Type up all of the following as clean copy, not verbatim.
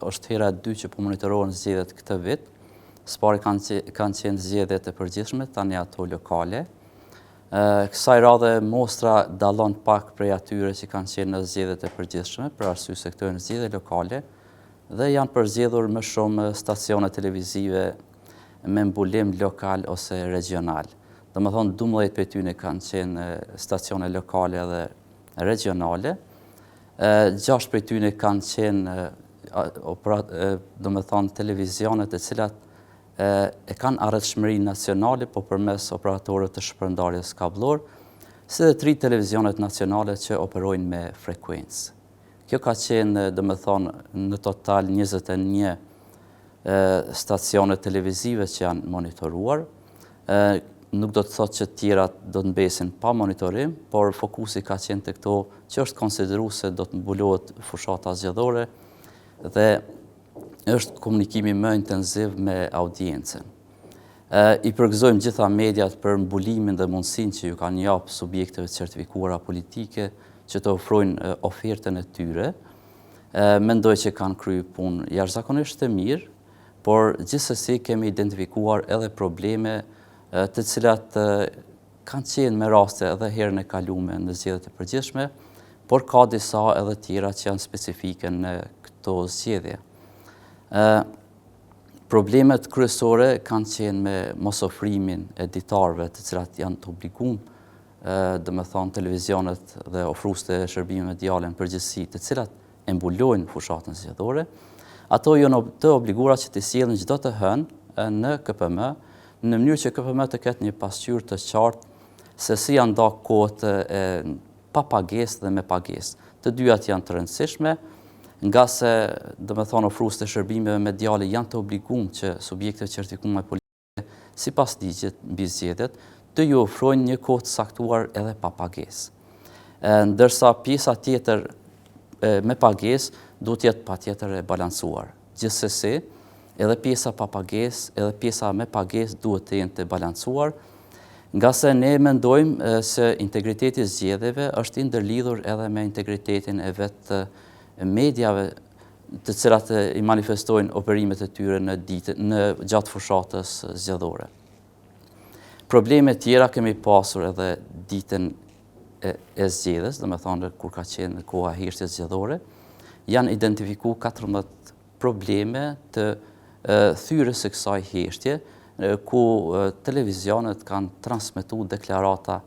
është hera e dytë që po monitorohen zgjedhjet këtë vit. Së pari kanë qenë zgjedhjet e përgjithshme, tani ato lokale. Kësaj radhe mostra dallon pak prej atyre që kanë qenë në zgjedhjet e përgjithshme, për arsye se këto janë zgjedhje lokale dhe janë përzgjedhur më shumë stacione televizive me mbulim lokal ose regional. Domethënë 12 prej tyre kanë qenë stacione lokale dhe regionale. 6 prej tyre kanë qenë domethënë televizionet e cilat e kanë arritshmëri nacionale, po përmes operatorëve të shpërndarjes kablor, si dhe 3 televizionet nacionale që operojnë me frekuencë. Kjo ka qenë, domethënë, në total 21 stacione televizive që janë monitoruar. Nuk do të thotë që tjerat do të mbesin pa monitorim, por fokusi ka qenë të këto që është konsideruar se do të mbulohet fushata zgjedhore dhe është komunikimi më intenziv me audiencën. I përgëzojmë gjitha mediat për mbulimin dhe mundësinë që ju kanë japë subjekteve certifikuara politike që të ofrojnë ofertën e tyre. Mendoj që kanë kryer punë jashtëzakonisht të mirë, por gjithsesi kemi identifikuar edhe probleme të cilat kanë qenë me raste edhe herën e kaluar në zgjedhjet e përgjithshme, por ka disa edhe tjera që janë specifike në këto zgjedhje. Problemet kryesore kanë qenë me mosofrimin e editarëve të cilat janë të obliguar, domethënë televizionet dhe ofruesit e shërbimeve mediale në përgjithësi, të cilat e mbulojnë fushatën zgjedhore. Ato janë të obliguara që të sjellin çdo të hënë në KPM, në mënyrë që KPM të ketë një pasqyrë të qartë se si janë nda kohët pa pagesë dhe me pagesë. Të dyat janë të rëndësishme, nga se domethënë ofruesit e shërbimeve mediale janë të obliguar që subjektet certifikuar politike sipas ligjit mbi zgjedhjet të ju ofrojnë një kohë të saktuar edhe pa pagesë. Ndërsa pjesa tjetër me pagesë duhet të jetë patjetër e balancuar. Gjithsesi, edhe pjesa pa pagesë, edhe pjesa me pagesë duhet të jenë të balancuar, nga se ne mendojmë se integriteti i zgjedhjeve është i ndërlidhur edhe me integritetin e vetë mediave të cilat i manifestojnë operimet e tyre në gjatë fushatës zgjedhore. Probleme tjera kemi pasur edhe ditën e zgjedhjes, domethënë kur ka qenë koha e heshtjes zgjedhore, janë identifikuar 14 probleme të thyrës së kësaj heshtje, ku televizionet kanë transmetuar deklarata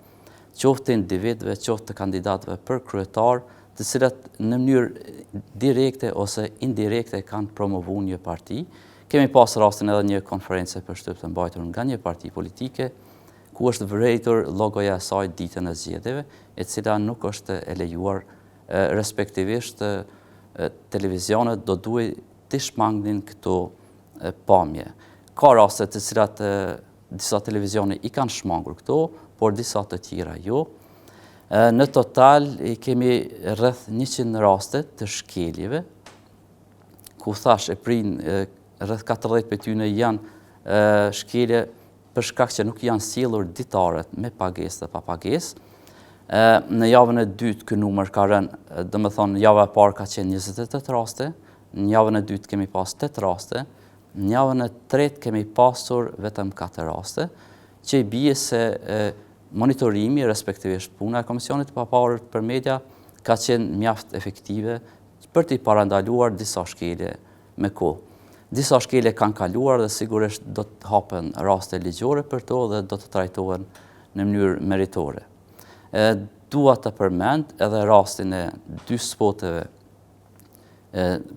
qoftë të individëve, qoftë të kandidatëve për kryetar, të cilat në mënyrë direkte ose indirekte kanë promovuar një parti. Kemi pas rastin edhe një konferencë për shtyp të mbajtur nga një parti politike, ku është vërejtur logoja e saj ditën e zgjedhjeve, e cila nuk është e lejuar, respektivisht televizionet do duhet të shmangnin këto pamje. Ka raste të cilat disa televizione i kanë shmangur këto, por disa të tjera jo. Në total kemi rreth 100 raste të shkeljeve, ku thash e prin rreth 40 për tyne janë shkelje për shkak që nuk janë sjellur ditaret me pagesë dhe pa pagesë. Në javën e dytë ky numër ka rënë, domethënë java e parë ka qenë 28 raste, në javën e dytë kemi pas 8 raste, në javën e tretë kemi pasur vetëm 4 raste, që i bie se monitorimi, respektivisht puna e Komisionit të Paparët për Media, ka qenë mjaft efektive për t'i parandaluar disa shkelje me kohë. Disa shkelje kanë kaluar dhe sigurisht do të hapen raste ligjore për to dhe do të trajtohen në mënyrë meritore. Dua të përmend edhe rastin e 2 spoteve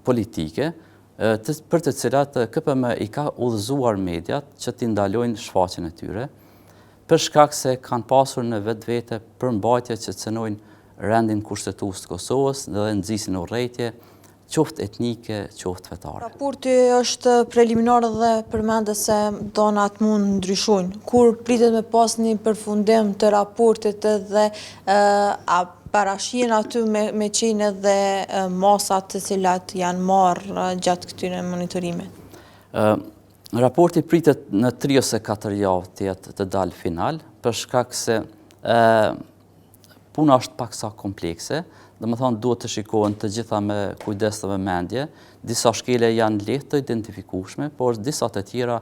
politike, për të cilat KPM i ka udhëzuar mediat që t'i ndalojnë shfaqjen e tyre, për shkak se kanë pasur në vetvete përmbajtje që cënojnë rendin kushtetues të Kosovës dhe nxisin urrëtie, qoftë etnike, qoftë fetare. Raporti është preliminar dhe përmendet se donat mund ndryshojnë. Kur pritet me pas një përfundim të raportit dhe a parashihen aty me qenë edhe masat të cilat janë marrë gjatë këtyre monitorimit? Raporti pritet në 3 ose 4 javë të dalë final, për shkak se puna është paksa komplekse dhe më thonë duhet të shikohen të gjitha me kujdes dhe me mendje. Disa shkele janë lehtë të identifikueshme, por disa të tjera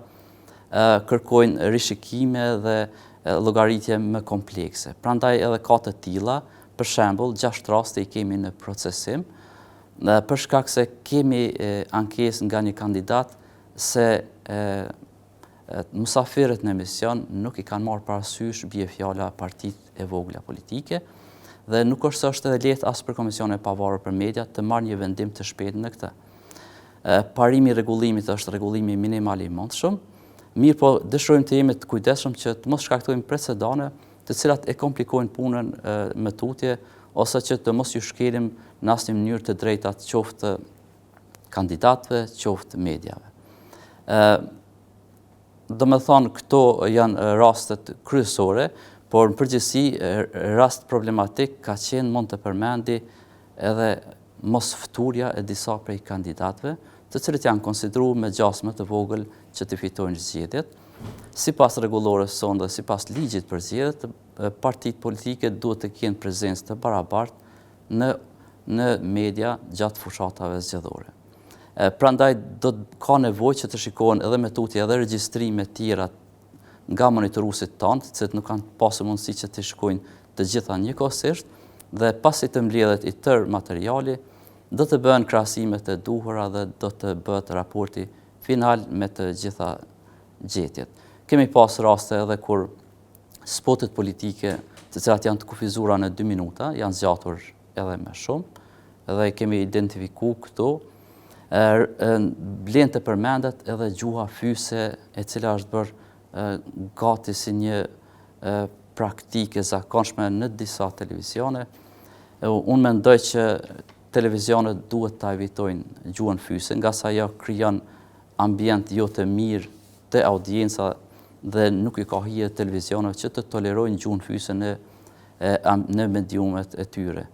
kërkojnë rishikime dhe llogaritje më komplekse. Prandaj edhe ka të tilla, për shembull, 6 raste I kemi në procesim, për shkak se kemi ankesë nga një kandidat se musafirët në emision nuk I kanë marrë parasysh bie fjala partitë e vogla politike, dhe nuk është edhe lehtë as për Komisionin e Pavarur për Media të marrë një vendim të shpejtë në këtë. Parimi I rregullimit është rregullimi minimal I mundshëm, mirë po dëshirojmë të jemi të kujdesshëm që të mos shkaktojmë precedane të cilat e komplikojnë punën me tutje ose që të mos ju shkelim në asnjë mënyrë të drejtat qoftë kandidatëve, qoftë mediave. Do me thonë këto janë rastet kryesore, por në përgjithësi rast problematik ka qenë mund të përmendi edhe mos fturja e disa prej kandidatëve, të cilët janë konsideruar me gjasë të vogël që të fitojnë zgjedhjet. Sipas rregullores sonë dhe sipas ligjit për zgjedhjet, partitë politike duhet të kenë prezencë të barabartë në media gjatë fushatave zgjedhore. Prandaj do ka nevojë që të shikohen edhe me tutje edhe regjistrime tjera nga monitoruesit tanë, të cilët nuk kanë pasur mundësi që të shikojnë të gjitha njëkohësisht, dhe pasi të mbledhet I tërë materiali, do të bëhen krahasimet e duhura dhe do të bëhet raporti final me të gjitha gjetjet. Kemi pas raste edhe kur spotet politike, të cilat janë të kufizura në 2 minuta, janë zgjatur edhe më shumë, edhe kemi identifikuar këto. Blen të përmendet edhe gjuha fyse e cila është bërë gati si një praktike zakonshme në disa televizione. Unë mendoj që televizionet duhet të evitojnë gjuhën fyse, nga sa ajo krijon ambient jo të mirë të audienca dhe nuk I ka hije televizioneve që të tolerojnë gjuhën fyse në mediumet e tyre.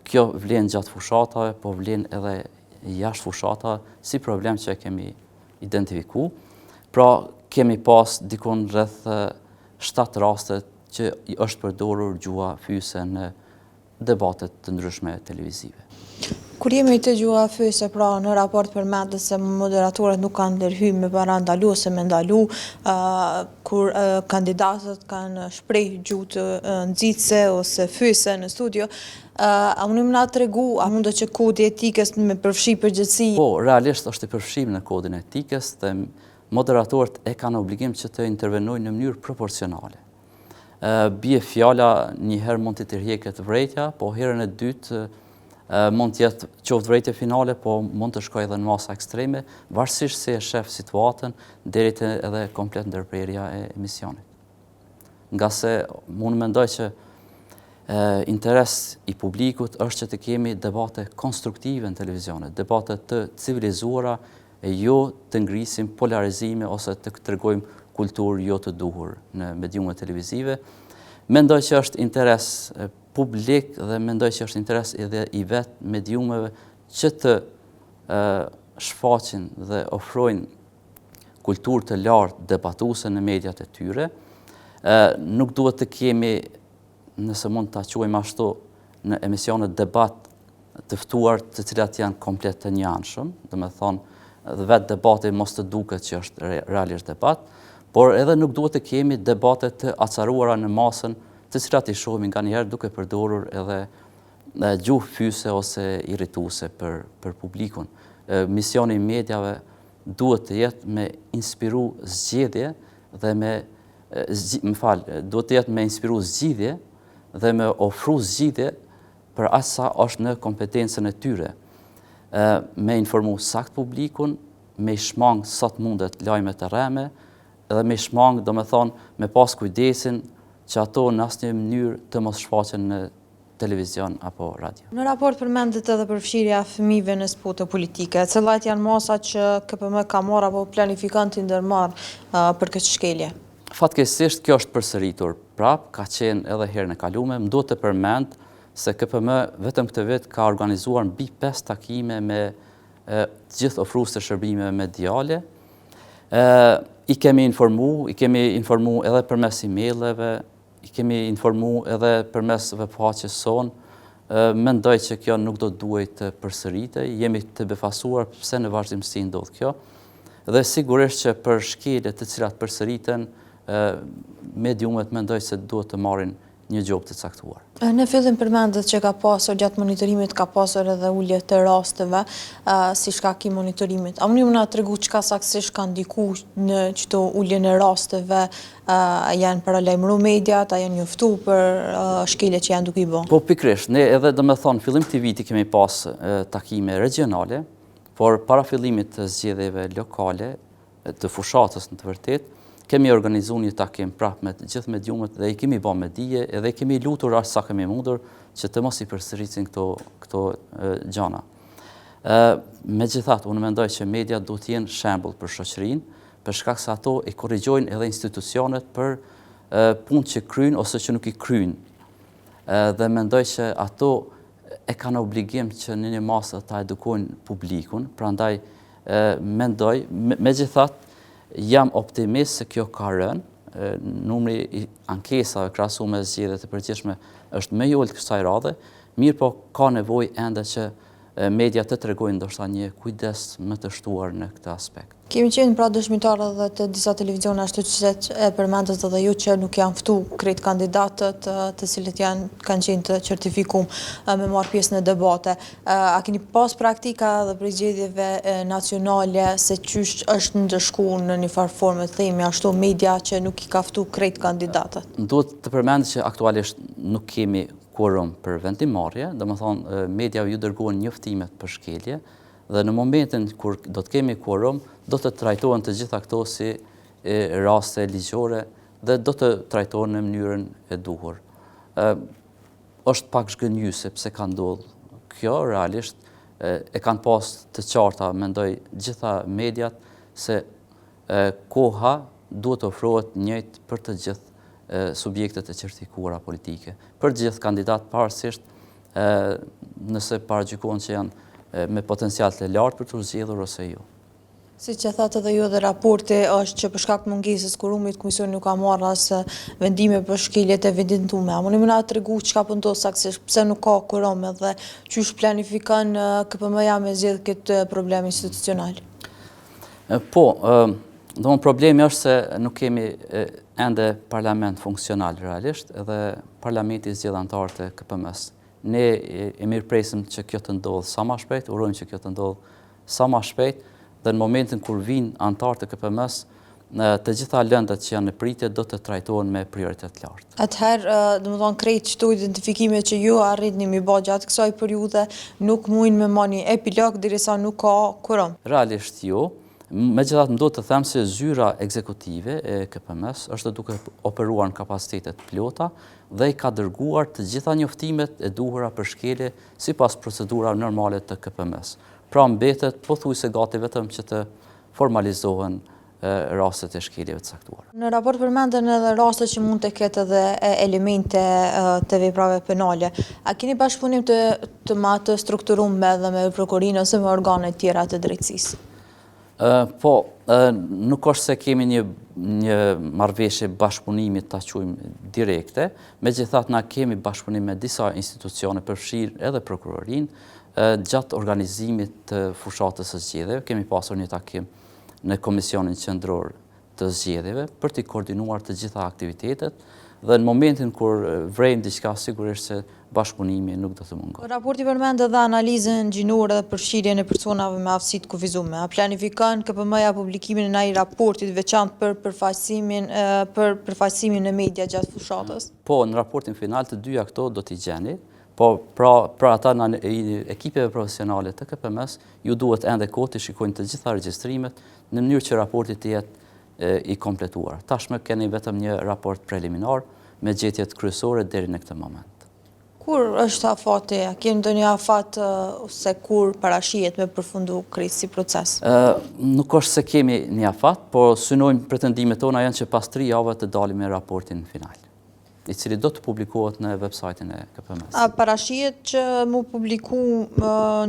Kjo vlen gjatë fushatave, po vlen edhe jashtë fushatave si problem që e kemi identifikuar. Pra kemi pas dikon rreth 7 raste që është përdorur gjuha fyse në debatet të ndryshme televizive. Kur jemi të gjuha fyse, pra në raport përmendet se moderatorët nuk kanë ndërhyrë me para ndalu ose me ndalu, kur kandidatët kanë shpreh gjuhë të nxitse ose fyse në studio, a unë më na tregu, a mundet që kodi etikës me përfshi përgjithësi? Po, realisht është I përfshirë në kodin e etikës dhe moderatorët e kanë obligim që të intervenojnë në mënyrë proporcionale. Bie fjala njëherë mund të tërheqet vërejtja, po herën e dytë mund të jetë qoftë vërejtje finale, po mund të shkojë edhe në masa ekstreme, varësisht se e shef situatën deri te edhe komplet ndërprerja e emisionit. Nga se unë mendoj që interes I publikut është që të kemi debate konstruktive në televizionet, debate të civilizuara, e jo të ngrisim polarizime ose të tregojmë kulturë jo të duhur në mediumet televizive. Mendoj që është interes publik dhe mendoj që është interes edhe I vetë mediumeve që të shfaqin dhe ofrojnë kulturë të lartë debatuese në mediat e tyre. Nuk duhet të kemi, nëse mund ta quajmë ashtu, në emisionet debat të ftuar të cilat janë komplet të njanshëm, do me thonë dhe vetë debati mos të duket që është realisht debat, por edhe nuk duhet të kemi debate të acaruara në masën të cilat I shohim nga njëherë duke përdorur edhe gjuhë fyse ose irrituese për publikun. Misioni I mediave duhet të jetë me inspiru zgjedhje dhe duhet të jetë me inspiru zgjidhje dhe me ofru zgjidhje për aq sa është në kompetencën e tyre. Me informu sakt publikun, me I shmang sa të mundet lajmet e rreme, dhe me I shmang, do me thonë, me pas kujdesin që ato në asnjë mënyrë të mos shfaqen në televizion apo radio. Në raport përmendet edhe përfshirja fëmijëve në spote politike, cilat janë masa që KPM ka marrë apo planifikon të ndërmarrë për këtë shkelje? Fatkeqësisht kjo është përsëritur prap, ka qenë edhe herën e kaluar, më duhet të përmend se KPM vetëm këtë vit ka organizuar mbi 5 takime me gjithë ofrues të shërbimeve mediale. I kemi informu edhe përmes emaileve, I kemi informu edhe përmes webfaqes sonë, mendoj që kjo nuk do duhet të përsëritej, jemi të befasuar pse në vazhdimsi ndodh kjo, dhe sigurisht që për shkeljet të cilat përsëriten, mediumet mendoj se duhet të marrin një gjobë të caktuar. Në fillim përmendet që ka pasur gjatë monitorimit ka pasur edhe ulje të rasteve si shkak i monitorimit. A mundi më na tregu çka saktësisht ka ndikuar në çdo ulje në rasteve, janë paralajmëruar mediat, a janë njoftuar për shkeljet që janë duke i bërë? Po pikërisht, ne edhe domethënë fillim të viti kemi pas takime regionale, por para fillimit të zgjedhjeve lokale të fushatës në të vërtetë kemi organizuar një takim prapë me të gjithë mediumet dhe i kemi bërë me dije edhe i kemi lutur aq sa kemi mundur që të mos i përsërisin këto gjëra. Megjithatë, unë mendoj që media duhet të jenë shembull për shoqërinë, për shkak se ato i korrigjojnë edhe institucionet për punë që kryjnë ose që nuk i kryjnë. Dhe mendoj që ato e kanë obligim që në një masë ta edukojnë publikun, prandaj mendoj, megjithatë jam optimist se kjo ka rënë, numri i ankesave krahasuar me zgjedhjet e përgjithshme është më i ulët kësaj radhe, mirë po ka nevojë ende që media të tregojnë ndoshta një kujdes më të shtuar në këtë aspekt. Kemi qenë pra dëshmitarë edhe të disa televiziona, ashtu që e përmendët edhe ju që nuk janë ftuar krejt kandidatët të cilët kanë qenë të certifikuar me marrë pjesë në debate. A keni pas praktika dhe për zgjedhjeve nacionale se qysh është ndëshkuar në një farë formë të themi ashtu media që nuk i ka ftuar krejt kandidatët? Duhet të përmendet që aktualisht nuk kemi quorum për vendimarrje, domethënë media ju dërgojnë njoftimet për shkelje dhe në momentin kur do të kemi quorum, do të trajtohen të gjitha këto si raste ligjore dhe do të trajtohen në mënyrën e duhur. Është pak zhgënjyese pse ka ndodhur kjo, realisht e kanë pas të qarta, mendoj gjitha mediat se koha duhet të ofrohet njëjtë për të gjithë subjektet e certifikuara politike, për gjithë kandidat pavarësisht nëse paragjykohen që janë me potencial të lartë për të zgjedhur ose jo. Siç e thatë edhe ju dhe raporti është që për shkak të mungesës quorumit komisioni nuk ka marrë as vendime për shkeljet e evidentuara. A mundi më na tregu çka po ndodh saktësisht, pse nuk ka quorum dhe çysh planifikon KPM-ja me zgjedh këtë problem institucional? Po, domthonë problemi është se nuk kemi ende parlament funksional realisht edhe parlamenti zgjedh anëtarët e KPM-s. Ne e mirëpresim që kjo të ndodhë sa më shpejt, urojmë që kjo të ndodhë sa më shpejt dhe në momentin kur vinë anëtarët e KPM-s, të gjitha lëndet që janë në pritje do të trajtohen me prioritet lartë. Atëherë, domethënë krejt çdo identifikime që ju arritni mi bë gjatë kësaj periudhe nuk mundin me marrë një epilog derisa nuk ka quorum. Realisht jo. Megjithatë më duhet të them se zyra ekzekutive e KPM-s është duke operuar në kapacitetet plota dhe i ka dërguar të gjitha njoftimet e duhura për shkelje sipas procedurave normale të KPM-s. Pra mbetet pothuajse gati vetëm që të formalizohen rastet e shkeljeve të caktuara. Në raport përmenden edhe raste që mund të ketë edhe elemente të veprave penale. A keni bashkëpunim të ma të strukturuar edhe me prokurorinë ose me organet tjera të drejtësisë? Po, nuk është se kemi një marrëveshje bashkëpunimi ta quajmë direkte, megjithatë na kemi bashkëpunim me disa institucione përfshirë edhe prokurorinë gjatë organizimit të fushatës së zgjedhjeve. Kemi pasur një takim në Komisionin Qendror të Zgjedhjeve për të koordinuar të gjitha aktivitetet dhe në momentin kur vrejmë diçka sigurisht se bashkëpunimi nuk do të mungohet. Raporti përmend edhe analizën gjinore dhe përfshirjen e personave me aftësi të kufizuara. A planifikon KPM-ja publikimin e një raporti të veçantë për përfaqësimin në media gjatë fushatës? Po, në raportin final të dyja këto do t'i gjeni, po pra ata në ekipeve profesionale të KPM-s ju duhet ende kohë të shikojnë të gjitha regjistrimet në mënyrë që raporti të jetë i kompletuar. Tashmë keni vetëm një raport preliminar me gjetjet kryesore deri në këtë moment. Kur është afati? A keni ndonjë afat ose kur parashihet me përfundu krejt si proces? Nuk është se kemi një afat, po synojmë pretendimet tona janë që pas 3 javë të dalim me raportin final, i cili do të publikohet në website-in e KPM-s. A parashihet që mu publiku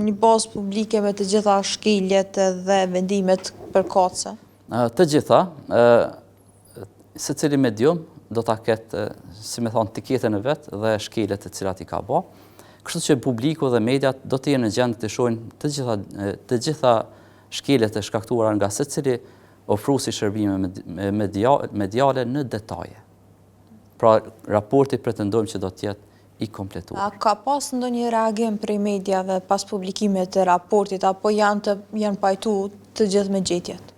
një bazë publike me të gjitha shkeljet dhe vendimet përkatëse? Të gjitha, secili medium do ta ketë, si me thonë, tiketën e vetë dhe shkeljet e cilat i ka bë. Kështu që publiku dhe mediat do të jenë në gjendje të shohin të gjitha shkeljet e shkaktuara nga secili ofruesi shërbime mediale në detaje. Pra, raporti pretendojmë që do të jetë i kompletuar. A ka pas ndonjë reagim prej mediave pas publikimit të raportit, apo janë pajtu të gjithë me gjetjet?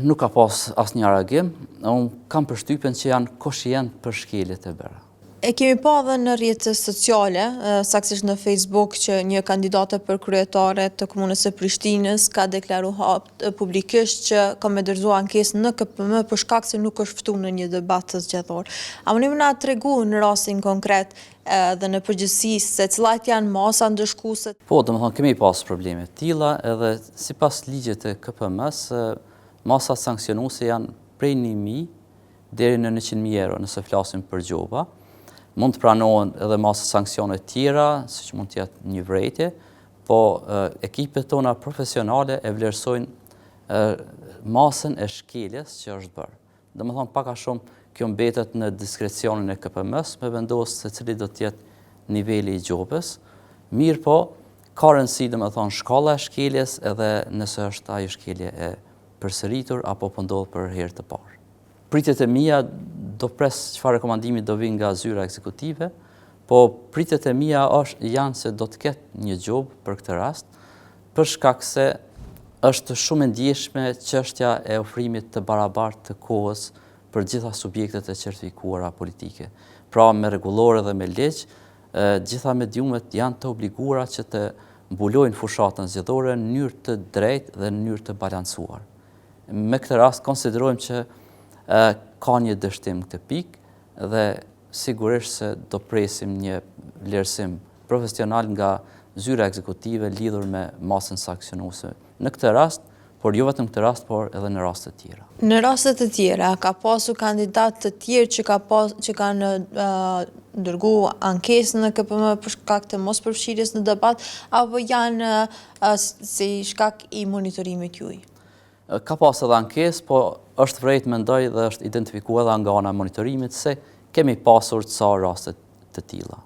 Nuk ka pas asnjë reagim, unë kam përshtypjen që janë koshient për shkeljet e bëra. E kemi pa dhe në rrjetet sociale, saktësisht në Facebook, që një kandidate për kryetare të komunës së Prishtinës ka deklaruar publikisht që ka me dorëzuar ankesën në KPM për shkak se nuk është ftuar në një debat të zgjedhor. A mundi na tregu në rastin konkret dhe në përgjithësi se cilat janë masa ndëshkuese? Po, domethënë kemi pas probleme të tilla edhe sipas ligjit të KPM-s, masat sanksionuese janë prej 1.000 deri në 100.000 euro nëse flasim për gjoba. Mund të pranohen edhe masa sanksione tjera, siç mund të jetë një vrejtje, po ekipet tona profesionale e vlerësojnë masën e shkeljes që është bërë. Domethënë pak a shumë kjo mbetet në diskrecionin e KPM-s me vendos se cili do të jetë niveli i gjobës. Mirë po, ka rëndësi domethënë shkalla e shkeljes edhe nëse është ajo shkelje e përsëritur apo po ndodh për herë të parë. Pritjet e mia do pres çfarë rekomandimi do vinë nga zyra ekzekutive, po pritjet e mia janë se do të ketë një gjobë për këtë rast, për shkak se është shumë e ndjeshme çështja e ofrimit të barabartë të kohës për gjitha subjektet e certifikuara politike. Pra me rregullore dhe me ligj, gjitha mediumet janë të obliguara që të mbulojnë fushatën zgjedhore në mënyrë të drejtë dhe në mënyrë të balancuar. Me këtë rast konsiderojmë që ka një dështim këtë pikë dhe sigurisht se do presim një vlerësim profesional nga zyra ekzekutive lidhur me masën sanksionuese në këtë rast, por jo vetëm këtë rast, por edhe në raste të tjera. Në raste të tjera, ka pasur kandidatë të tjerë që kanë dërguar ankesën në KPM për shkak të mospërfshirjes në debat, apo janë si shkak i monitorimit juaj? Ka pas edhe ankesë, po është vrejt mendoj dhe është identifikuar edhe nga ana e monitorimit se kemi pasur ca raste të tilla.